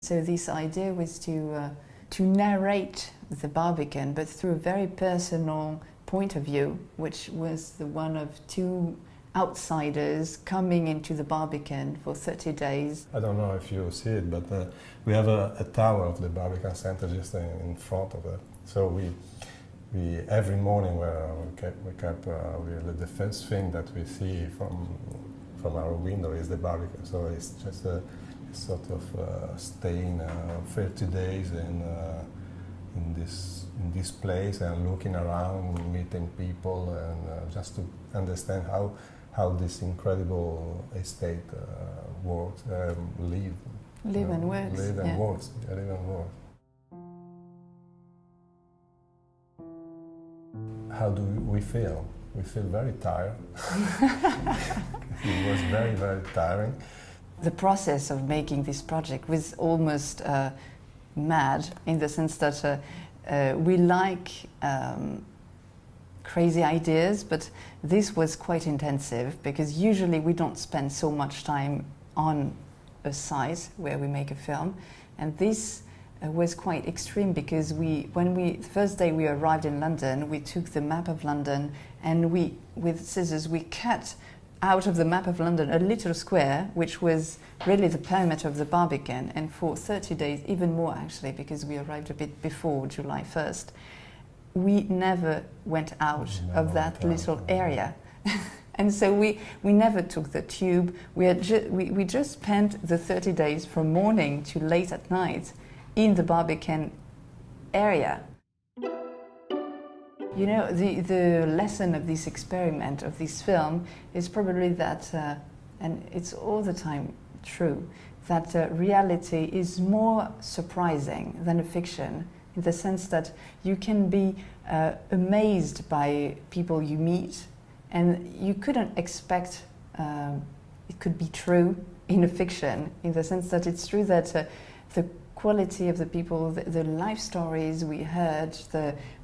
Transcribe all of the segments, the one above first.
So this idea was to narrate the Barbican, but through a very personal point of view, which was the one of two outsiders coming into the Barbican for 30 days. I don't know if you see it, but we have a tower of the Barbican Centre just in front of it. So we every morning the first thing that we see from our window is the Barbican. So it's just a sort of staying 30 days in this place and looking around, meeting people, and just to understand how this incredible estate works, live and works. Live and works. How do we feel? We feel very tired. It was very, very tiring. The process of making this project was almost mad, in the sense that we like crazy ideas, but this was quite intensive, because usually we don't spend so much time on a site where we make a film, and this was quite extreme, because the first day we arrived in London, we took the map of London, and with scissors we cut out of the map of London a little square, which was really the perimeter of the Barbican, and for 30 days, even more actually, because we arrived a bit before July 1st, we never went out of that little area. And so we never took the tube. We just spent the 30 days from morning to late at night in the Barbican area. You know, the lesson of this experiment, of this film, is probably that, and it's all the time true, that reality is more surprising than a fiction, in the sense that you can be amazed by people you meet, and you couldn't expect it could be true in a fiction, in the sense that it's true that the quality of the people, the life stories we heard,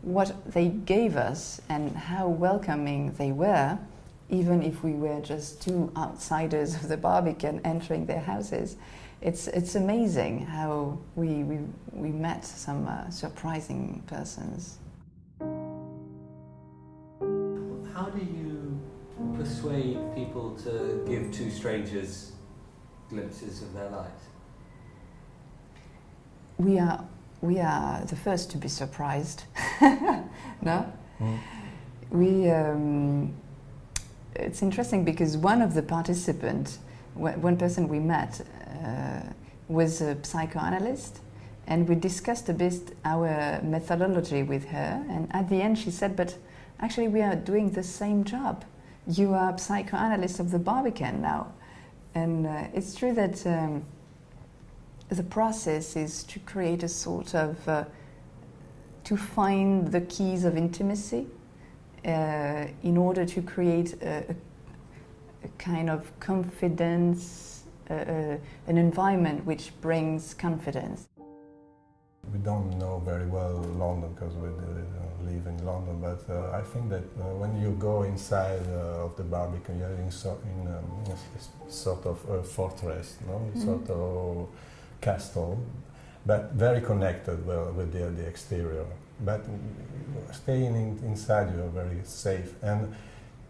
what they gave us, and how welcoming they were, even if we were just two outsiders of the Barbican entering their houses. It's amazing how we met some surprising persons. How do you persuade people to give two strangers glimpses of their lives? We are the first to be surprised. No? Mm. It's interesting, because one of the participants, one person we met, was a psychoanalyst, and we discussed a bit our methodology with her, and at the end she said, but actually we are doing the same job. You are a psychoanalyst of the Barbican now. And it's true that the process is to create a sort of, to find the keys of intimacy in order to create a kind of confidence, an environment which brings confidence. We don't know very well London, because we live in London, but I think that when you go inside of the Barbican, you're in a sort of a fortress, no? Mm-hmm. Sort of castle, but very connected with the exterior. But staying inside, you are very safe. And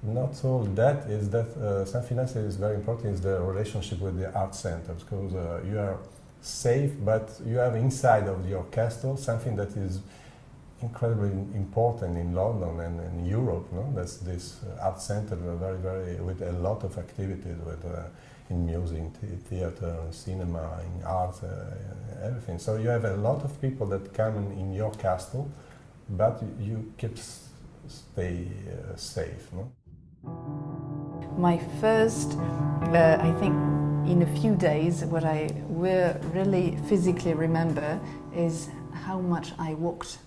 not all that is that something else that is very important is the relationship with the art centers, because you are safe, but you have inside of your castle something that is incredibly important in London and in Europe. No, that's this art center, very with a lot of activities with. In music, theater, cinema, in art, everything. So you have a lot of people that come in your castle, but you keep stay safe. No? My first, I think, in a few days, what I will really physically remember is how much I walked.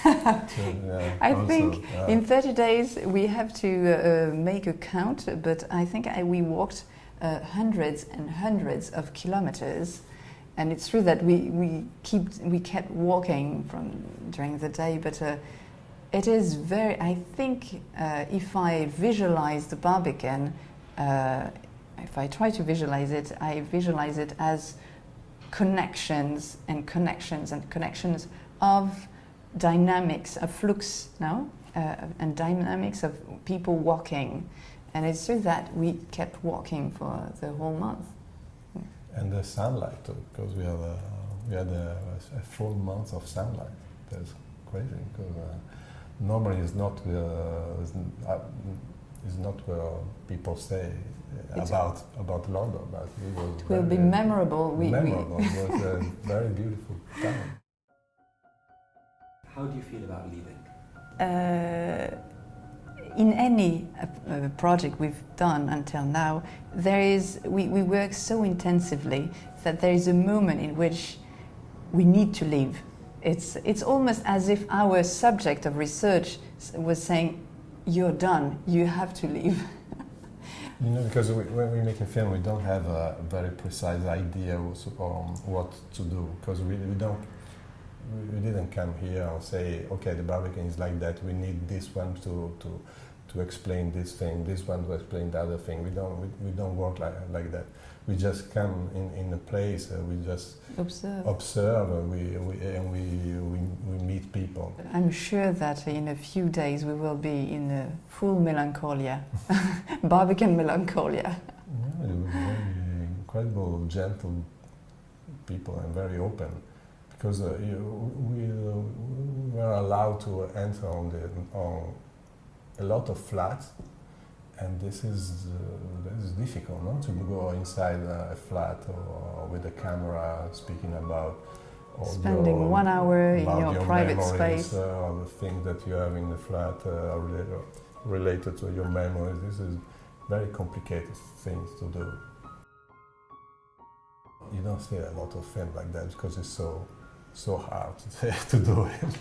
I think in 30 days we have to make a count, but I think we walked hundreds and hundreds of kilometers, and it's true that we kept walking during the day, but it is very, I think if I visualize the Barbican, if I try to visualize it, I visualize it as connections and connections and connections of dynamics, of flux now, and dynamics of people walking. And it's true that we kept walking for the whole month. And the sunlight too, because we had a full month of sunlight. That's crazy, because normally it's not where people say about London, but it will be memorable. Memorable. It was a very beautiful time. How do you feel about leaving? In any project we've done until now, we work so intensively that there is a moment in which we need to leave. It's almost as if our subject of research was saying, "You're done. You have to leave." You know, because when we make a film, we don't have a very precise idea on what to do, because we didn't come here and say, okay, the Barbican is like that. We need this one to explain this thing, this one to explain the other thing. We don't work like that. We just come in a place. We just observe. We meet people. I'm sure that in a few days we will be in a full melancholia, Barbican melancholia. Yeah, it was very incredible, gentle people and very open. Because we were allowed to enter on a lot of flats, and this is difficult, no? To go inside a flat or with a camera speaking about spending 1 hour in your private memories, space, or the things that you have in the flat related to your memories. This is very complicated things to do. You don't see a lot of films like that because it's so hard to do it.